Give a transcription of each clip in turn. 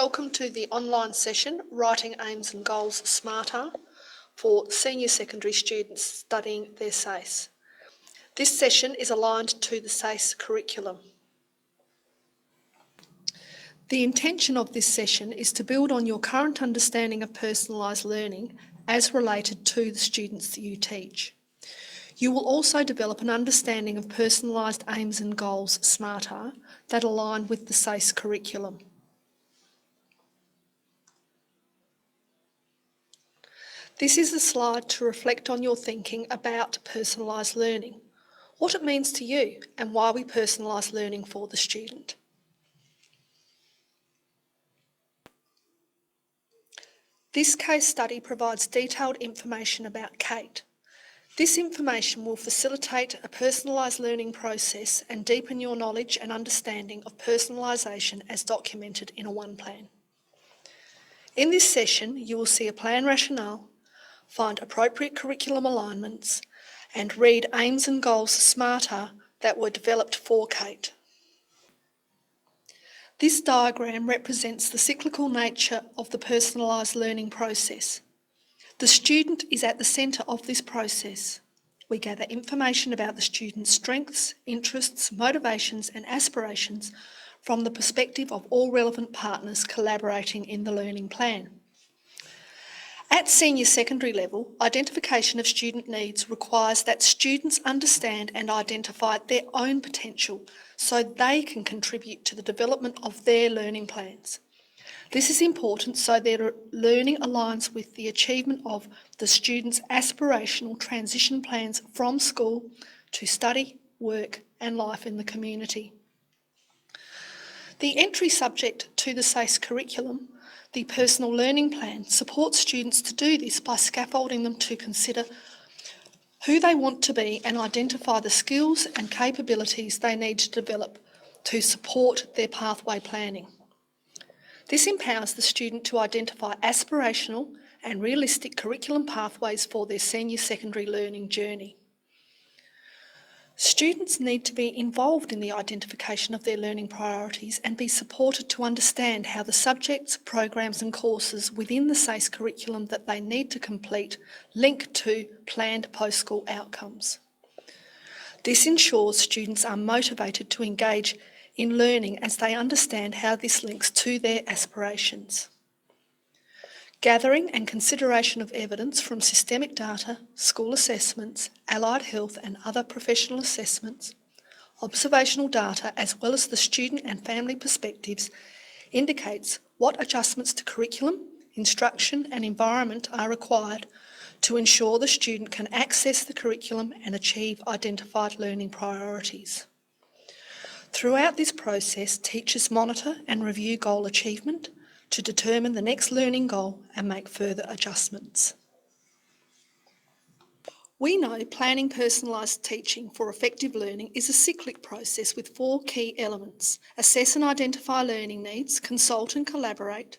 Welcome to the online session, Writing Aims and Goals Smarter, for senior secondary students studying their SACE. This session is aligned to the SACE curriculum. The intention of this session is to build on your current understanding of personalised learning as related to the students that you teach. You will also develop an understanding of personalised aims and goals smarter that align with the SACE curriculum. This is a slide to reflect on your thinking about personalised learning, what it means to you and why we personalise learning for the student. This case study provides detailed information about Kate. This information will facilitate a personalised learning process and deepen your knowledge and understanding of personalisation as documented in a one plan. In this session, you will see a plan rationale, find appropriate curriculum alignments, and read Aims and Goals Smarter that were developed for Kate. This diagram represents the cyclical nature of the personalised learning process. The student is at the centre of this process. We gather information about the student's strengths, interests, motivations and aspirations from the perspective of all relevant partners collaborating in the learning plan. At senior secondary level, identification of student needs requires that students understand and identify their own potential so they can contribute to the development of their learning plans. This is important so their learning aligns with the achievement of the students' aspirational transition plans from school to study, work and life in the community. The entry subject to the SACE curriculum, the Personal Learning Plan, supports students to do this by scaffolding them to consider who they want to be and identify the skills and capabilities they need to develop to support their pathway planning. This empowers the student to identify aspirational and realistic curriculum pathways for their senior secondary learning journey. Students need to be involved in the identification of their learning priorities and be supported to understand how the subjects, programs and courses within the SACE curriculum that they need to complete link to planned post-school outcomes. This ensures students are motivated to engage in learning as they understand how this links to their aspirations. Gathering and consideration of evidence from systemic data, school assessments, allied health and other professional assessments, observational data as well as the student and family perspectives indicates what adjustments to curriculum, instruction and environment are required to ensure the student can access the curriculum and achieve identified learning priorities. Throughout this process, teachers monitor and review goal achievement to determine the next learning goal and make further adjustments. We know planning personalised teaching for effective learning is a cyclic process with 4 key elements: assess and identify learning needs, consult and collaborate,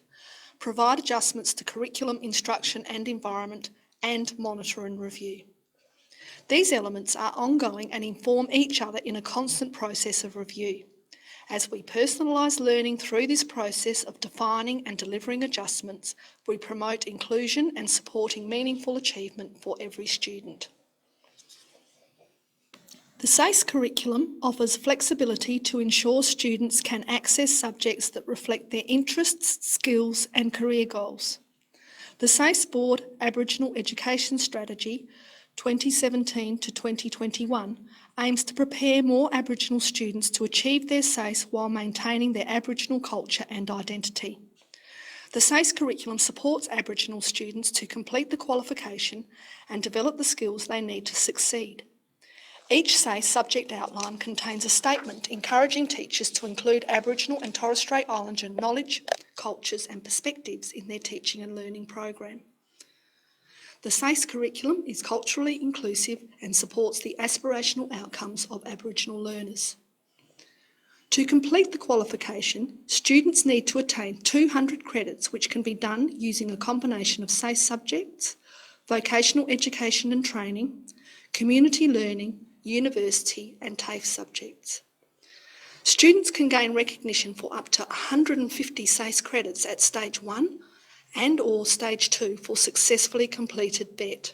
provide adjustments to curriculum, instruction and environment, and monitor and review. These elements are ongoing and inform each other in a constant process of review. As we personalise learning through this process of defining and delivering adjustments, we promote inclusion and supporting meaningful achievement for every student. The SACE curriculum offers flexibility to ensure students can access subjects that reflect their interests, skills and career goals. The SACE Board Aboriginal Education Strategy 2017 to 2021 aims to prepare more Aboriginal students to achieve their SACE while maintaining their Aboriginal culture and identity. The SACE curriculum supports Aboriginal students to complete the qualification and develop the skills they need to succeed. Each SACE subject outline contains a statement encouraging teachers to include Aboriginal and Torres Strait Islander knowledge, cultures and perspectives in their teaching and learning program. The SACE curriculum is culturally inclusive and supports the aspirational outcomes of Aboriginal learners. To complete the qualification, students need to attain 200 credits, which can be done using a combination of SACE subjects, vocational education and training, community learning, university and TAFE subjects. Students can gain recognition for up to 150 SACE credits at Stage 1 and or Stage 2 for successfully completed BET.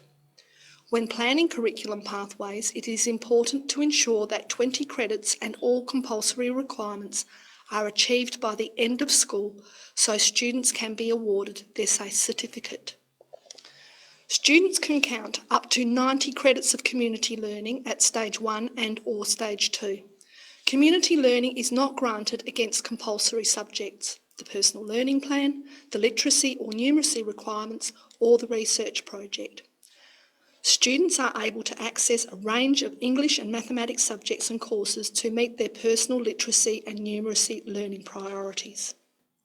When planning curriculum pathways, it is important to ensure that 20 credits and all compulsory requirements are achieved by the end of school so students can be awarded their SACE certificate. Students can count up to 90 credits of community learning at Stage 1 and or Stage 2. Community learning is not granted against compulsory subjects, the personal learning plan, the literacy or numeracy requirements, or the research project. Students are able to access a range of English and mathematics subjects and courses to meet their personal literacy and numeracy learning priorities.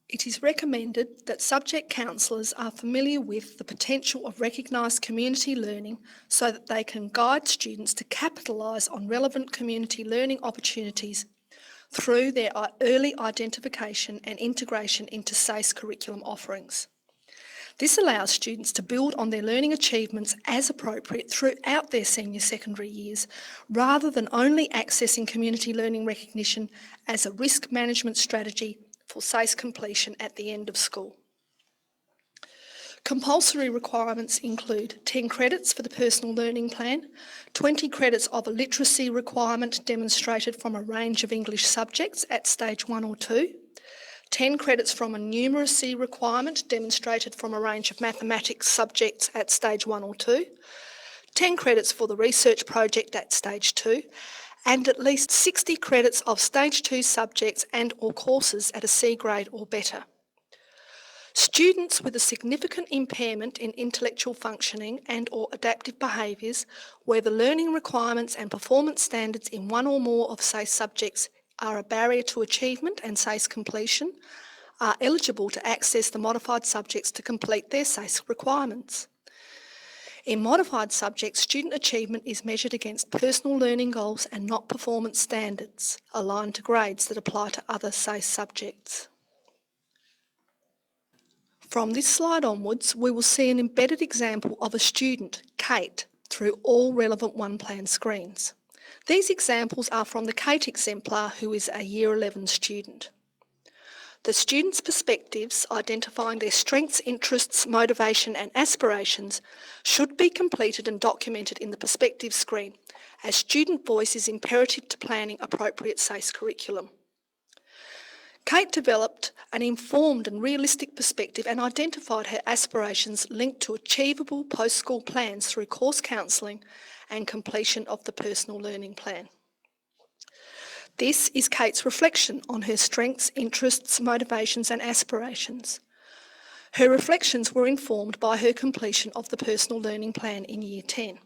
It is recommended that subject counsellors are familiar with the potential of recognised community learning so that they can guide students to capitalise on relevant community learning opportunities through their early identification and integration into SACE curriculum offerings. This allows students to build on their learning achievements as appropriate throughout their senior secondary years, rather than only accessing community learning recognition as a risk management strategy for SACE completion at the end of school. Compulsory requirements include 10 credits for the personal learning plan, 20 credits of a literacy requirement demonstrated from a range of English subjects at Stage 1 or 2, 10 credits from a numeracy requirement demonstrated from a range of mathematics subjects at Stage 1 or 2, 10 credits for the research project at Stage 2, and at least 60 credits of Stage 2 subjects and or courses at a C grade or better. Students with a significant impairment in intellectual functioning and or adaptive behaviours, where the learning requirements and performance standards in one or more of SACE subjects are a barrier to achievement and SACE completion, are eligible to access the modified subjects to complete their SACE requirements. In modified subjects, student achievement is measured against personal learning goals and not performance standards, aligned to grades that apply to other SACE subjects. From this slide onwards, we will see an embedded example of a student, Kate, through all relevant One Plan screens. These examples are from the Kate exemplar, who is a Year 11 student. The students' perspectives, identifying their strengths, interests, motivation and aspirations, should be completed and documented in the perspective screen, as student voice is imperative to planning appropriate SACE curriculum. Kate developed an informed and realistic perspective and identified her aspirations linked to achievable post-school plans through course counselling and completion of the personal learning plan. This is Kate's reflection on her strengths, interests, motivations and aspirations. Her reflections were informed by her completion of the personal learning plan in Year 10.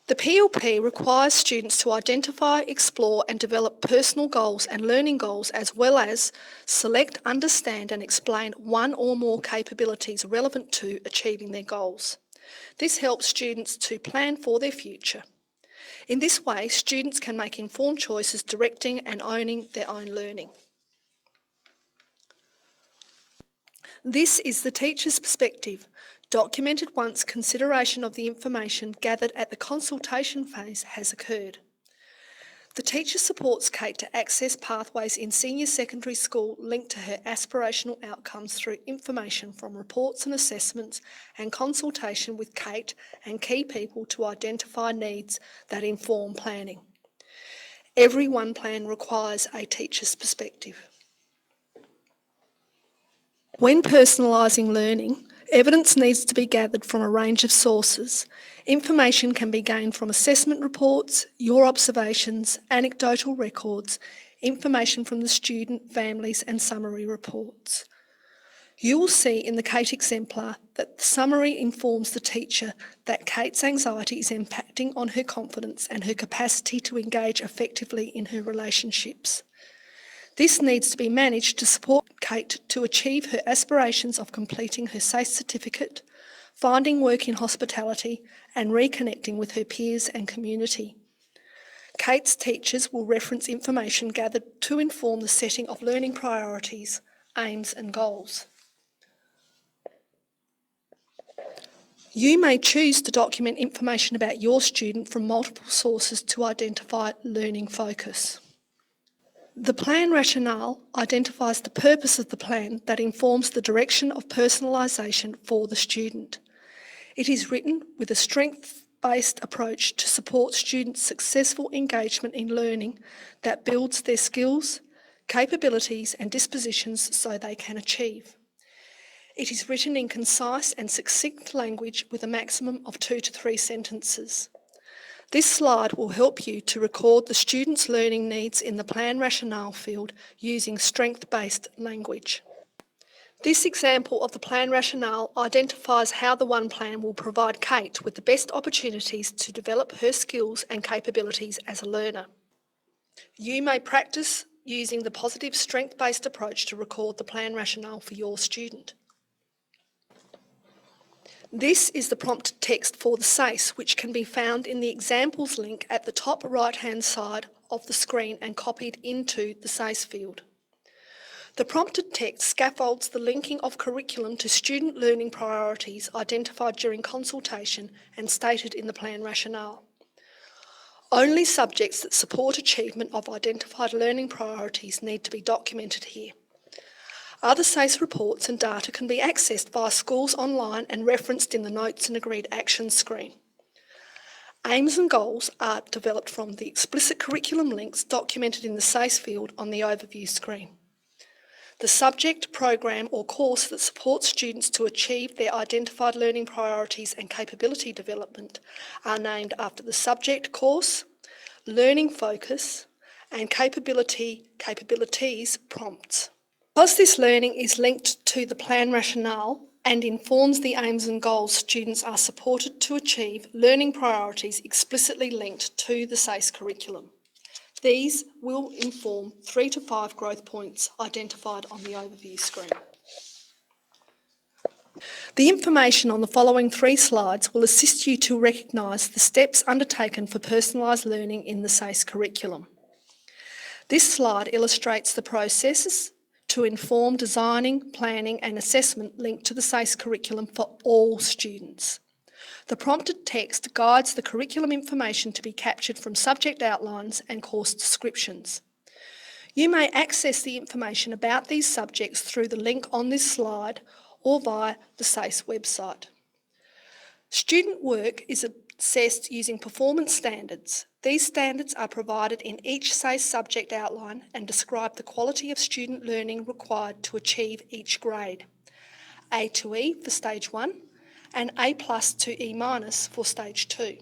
The PLP requires students to identify, explore and develop personal goals and learning goals, as well as select, understand and explain one or more capabilities relevant to achieving their goals. This helps students to plan for their future. In this way, students can make informed choices directing and owning their own learning. This is the teacher's perspective, documented once consideration of the information gathered at the consultation phase has occurred. The teacher supports Kate to access pathways in senior secondary school linked to her aspirational outcomes through information from reports and assessments and consultation with Kate and key people to identify needs that inform planning. Every One Plan requires a teacher's perspective. When personalising learning, evidence needs to be gathered from a range of sources. Information can be gained from assessment reports, your observations, anecdotal records, information from the student, families and summary reports. You will see in the Kate exemplar that the summary informs the teacher that Kate's anxiety is impacting on her confidence and her capacity to engage effectively in her relationships. This needs to be managed to support Kate to achieve her aspirations of completing her SACE certificate, finding work in hospitality and reconnecting with her peers and community. Kate's teachers will reference information gathered to inform the setting of learning priorities, aims and goals. You may choose to document information about your student from multiple sources to identify learning focus. The plan rationale identifies the purpose of the plan that informs the direction of personalisation for the student. It is written with a strength-based approach to support students' successful engagement in learning that builds their skills, capabilities and dispositions so they can achieve. It is written in concise and succinct language with a maximum of 2 to 3 sentences. This slide will help you to record the student's learning needs in the plan rationale field using strength-based language. This example of the plan rationale identifies how the One Plan will provide Kate with the best opportunities to develop her skills and capabilities as a learner. You may practice using the positive strength-based approach to record the plan rationale for your student. This is the prompted text for the SACE, which can be found in the examples link at the top right-hand side of the screen and copied into the SACE field. The prompted text scaffolds the linking of curriculum to student learning priorities identified during consultation and stated in the plan rationale. Only subjects that support achievement of identified learning priorities need to be documented here. Other SACE reports and data can be accessed via schools online and referenced in the Notes and Agreed Actions screen. Aims and goals are developed from the explicit curriculum links documented in the SACE field on the overview screen. The subject, program or course that supports students to achieve their identified learning priorities and capability development are named after the subject, course, learning focus and capabilities prompts. Because this learning is linked to the plan rationale and informs the aims and goals students are supported to achieve, learning priorities explicitly linked to the SACE curriculum. These will inform 3 to 5 growth points identified on the overview screen. The information on the following 3 slides will assist you to recognise the steps undertaken for personalised learning in the SACE curriculum. This slide illustrates the processes to inform designing, planning and assessment linked to the SACE curriculum for all students. The prompted text guides the curriculum information to be captured from subject outlines and course descriptions. You may access the information about these subjects through the link on this slide or via the SACE website. Student work is assessed using performance standards. These standards are provided in each SACE subject outline and describe the quality of student learning required to achieve each grade. A to E for Stage 1 and A+ to E- for Stage 2.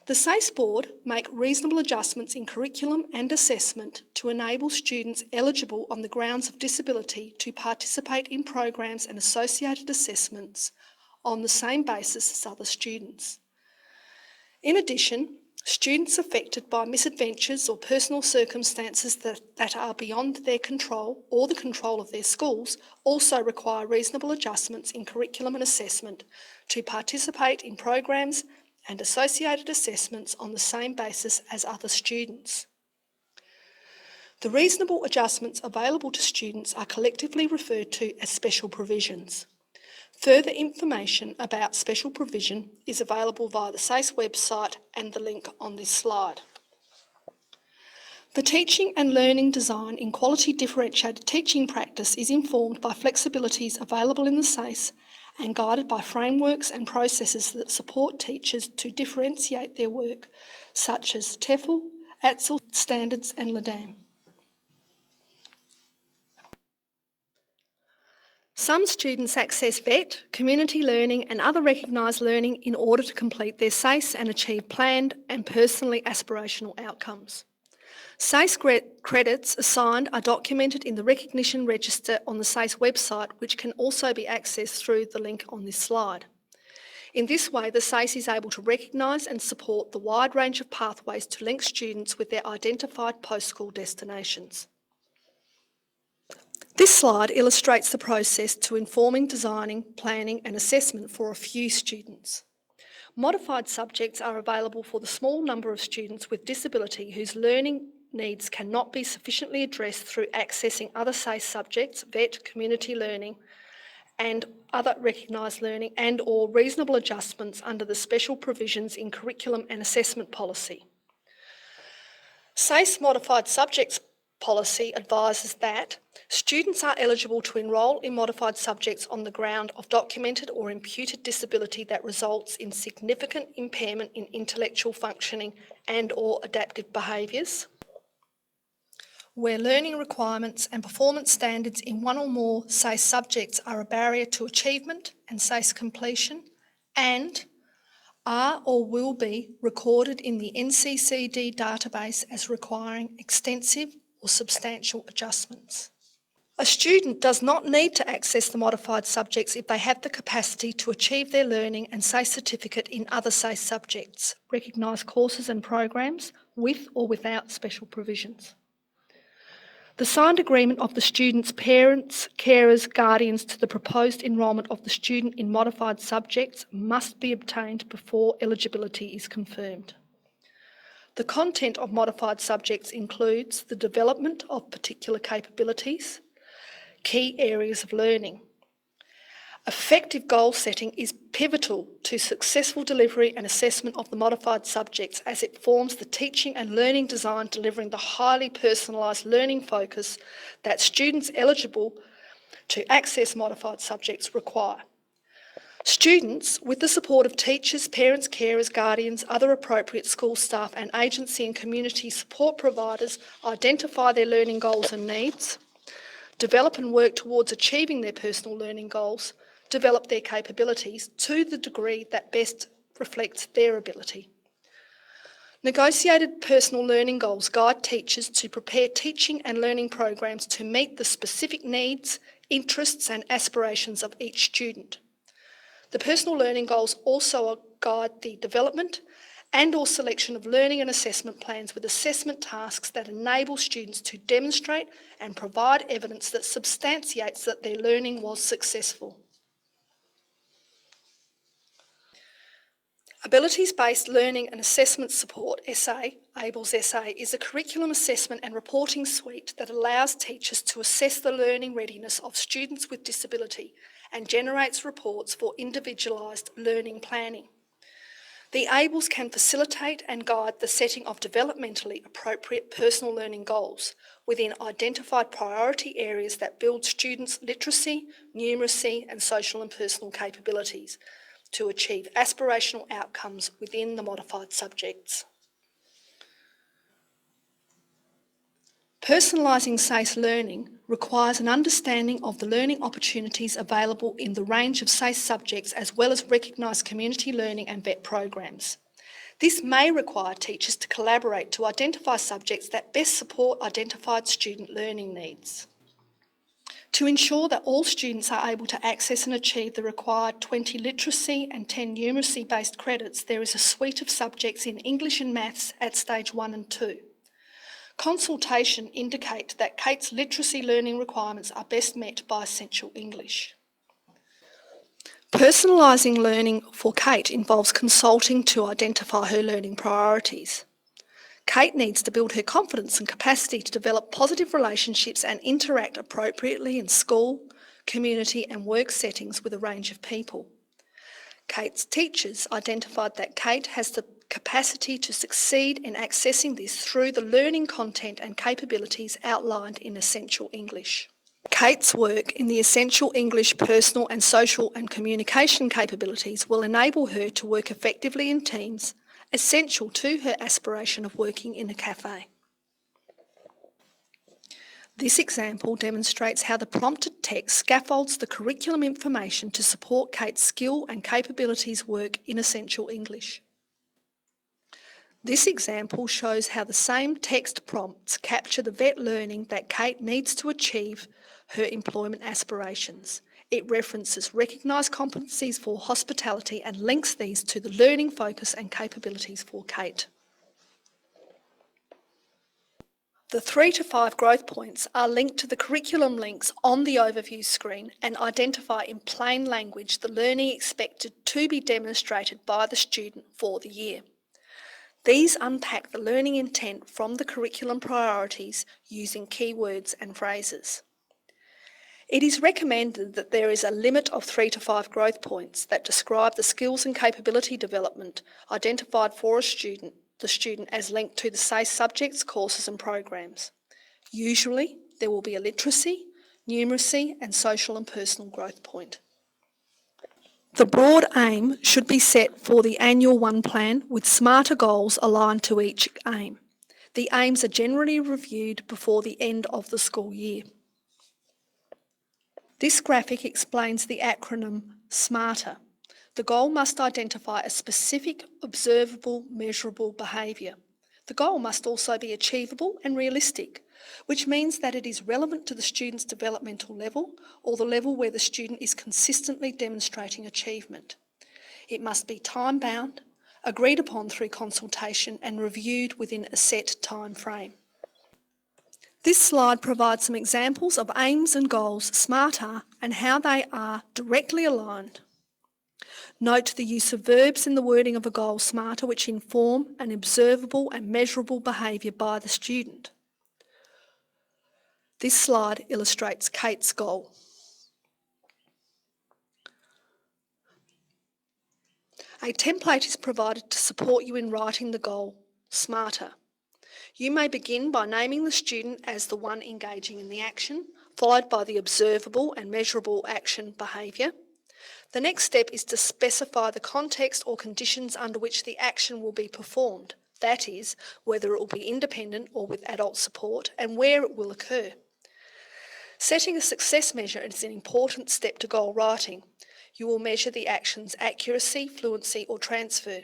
The SACE board make reasonable adjustments in curriculum and assessment to enable students eligible on the grounds of disability to participate in programs and associated assessments on the same basis as other students. In addition, students affected by misadventures or personal circumstances that are beyond their control or the control of their schools also require reasonable adjustments in curriculum and assessment to participate in programs and associated assessments on the same basis as other students. The reasonable adjustments available to students are collectively referred to as special provisions. Further information about special provision is available via the SACE website and the link on this slide. The teaching and learning design in quality differentiated teaching practice is informed by flexibilities available in the SACE and guided by frameworks and processes that support teachers to differentiate their work, such as TEFL, ATSL standards and LEDAM. Some students access VET, community learning and other recognised learning in order to complete their SACE and achieve planned and personally aspirational outcomes. SACE credits assigned are documented in the recognition register on the SACE website, which can also be accessed through the link on this slide. In this way, the SACE is able to recognise and support the wide range of pathways to link students with their identified post-school destinations. This slide illustrates the process to informing, designing, planning and assessment for a few students. Modified subjects are available for the small number of students with disability whose learning needs cannot be sufficiently addressed through accessing other SACE subjects, VET, community learning and other recognised learning and or reasonable adjustments under the special provisions in curriculum and assessment policy. SACE modified subjects policy advises that students are eligible to enrol in modified subjects on the ground of documented or imputed disability that results in significant impairment in intellectual functioning and/or adaptive behaviours, where learning requirements and performance standards in one or more SACE subjects are a barrier to achievement and SACE completion, and are or will be recorded in the NCCD database as requiring extensive or substantial adjustments. A student does not need to access the modified subjects if they have the capacity to achieve their learning and SACE certificate in other SACE subjects, recognised courses and programs, with or without special provisions. The signed agreement of the student's parents, carers, guardians to the proposed enrolment of the student in modified subjects must be obtained before eligibility is confirmed. The content of modified subjects includes the development of particular capabilities, key areas of learning. Effective goal setting is pivotal to successful delivery and assessment of the modified subjects, as it forms the teaching and learning design delivering the highly personalised learning focus that students eligible to access modified subjects require. Students, with the support of teachers, parents, carers, guardians, other appropriate school staff and agency and community support providers, identify their learning goals and needs, develop and work towards achieving their personal learning goals, develop their capabilities to the degree that best reflects their ability. Negotiated personal learning goals guide teachers to prepare teaching and learning programs to meet the specific needs, interests and aspirations of each student. The personal learning goals also guide the development and/or selection of learning and assessment plans with assessment tasks that enable students to demonstrate and provide evidence that substantiates that their learning was successful. Abilities-Based Learning and Assessment Support, SA, ABLES SA, is a curriculum assessment and reporting suite that allows teachers to assess the learning readiness of students with disability and generates reports for individualised learning planning. The ABLES can facilitate and guide the setting of developmentally appropriate personal learning goals within identified priority areas that build students' literacy, numeracy and social and personal capabilities to achieve aspirational outcomes within the modified subjects. Personalising SACE learning requires an understanding of the learning opportunities available in the range of SACE subjects, as well as recognised community learning and VET programs. This may require teachers to collaborate to identify subjects that best support identified student learning needs. To ensure that all students are able to access and achieve the required 20 literacy and 10 numeracy-based credits, there is a suite of subjects in English and Maths at stage 1 and 2. Consultation indicates that Kate's literacy learning requirements are best met by Essential English. Personalising learning for Kate involves consulting to identify her learning priorities. Kate needs to build her confidence and capacity to develop positive relationships and interact appropriately in school, community and work settings with a range of people. Kate's teachers identified that Kate has the capacity to succeed in accessing this through the learning content and capabilities outlined in Essential English. Kate's work in the Essential English personal and social and communication capabilities will enable her to work effectively in teams, essential to her aspiration of working in a cafe. This example demonstrates how the prompted text scaffolds the curriculum information to support Kate's skill and capabilities work in Essential English. This example shows how the same text prompts capture the VET learning that Kate needs to achieve her employment aspirations. It references recognised competencies for hospitality and links these to the learning focus and capabilities for Kate. The 3 to 5 growth points are linked to the curriculum links on the overview screen and identify in plain language the learning expected to be demonstrated by the student for the year. These unpack the learning intent from the curriculum priorities using keywords and phrases. It is recommended that there is a limit of 3 to 5 growth points that describe the skills and capability development identified for the student as linked to the SACE subjects, courses and programs. Usually, there will be a literacy, numeracy and social and personal growth point. The broad aim should be set for the annual one plan with smarter goals aligned to each aim. The aims are generally reviewed before the end of the school year. This graphic explains the acronym SMARTER. The goal must identify a specific, observable, measurable behaviour. The goal must also be achievable and realistic, which means that it is relevant to the student's developmental level or the level where the student is consistently demonstrating achievement. It must be time-bound, agreed upon through consultation and reviewed within a set time frame. This slide provides some examples of aims and goals SMARTER and how they are directly aligned. Note the use of verbs in the wording of a goal SMARTER which inform an observable and measurable behaviour by the student. This slide illustrates Kate's goal. A template is provided to support you in writing the goal SMARTER. You may begin by naming the student as the one engaging in the action, followed by the observable and measurable action behaviour. The next step is to specify the context or conditions under which the action will be performed, that is, whether it will be independent or with adult support, and where it will occur. Setting a success measure is an important step to goal writing. You will measure the action's accuracy, fluency or transfer.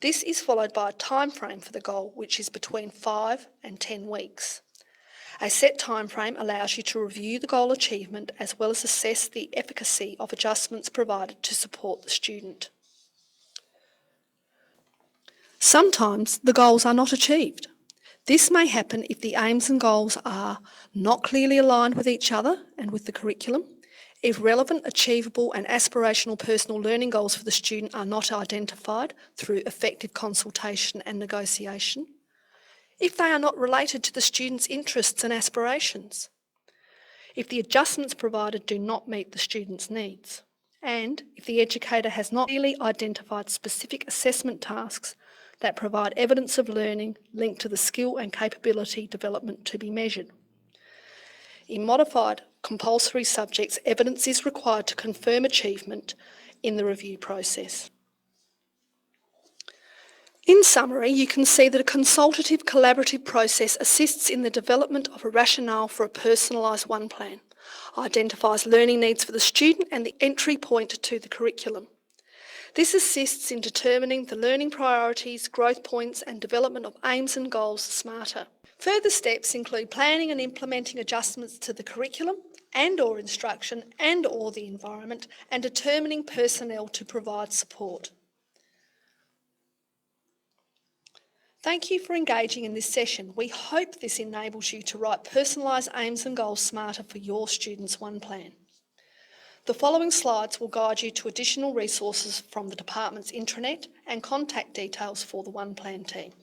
This is followed by a time frame for the goal, which is between 5 and 10 weeks. A set time frame allows you to review the goal achievement as well as assess the efficacy of adjustments provided to support the student. Sometimes the goals are not achieved. This may happen if the aims and goals are not clearly aligned with each other and with the curriculum, if relevant, achievable and aspirational personal learning goals for the student are not identified through effective consultation and negotiation, if they are not related to the student's interests and aspirations, if the adjustments provided do not meet the student's needs, and if the educator has not clearly identified specific assessment tasks that provide evidence of learning linked to the skill and capability development to be measured. In modified compulsory subjects, evidence is required to confirm achievement in the review process. In summary, you can see that a consultative collaborative process assists in the development of a rationale for a personalised one plan, identifies learning needs for the student and the entry point to the curriculum. This assists in determining the learning priorities, growth points and development of aims and goals SMARTER. Further steps include planning and implementing adjustments to the curriculum and/or instruction and/or the environment and determining personnel to provide support. Thank you for engaging in this session. We hope this enables you to write personalised aims and goals SMARTER for your students' one plan. The following slides will guide you to additional resources from the department's intranet and contact details for the one plan team.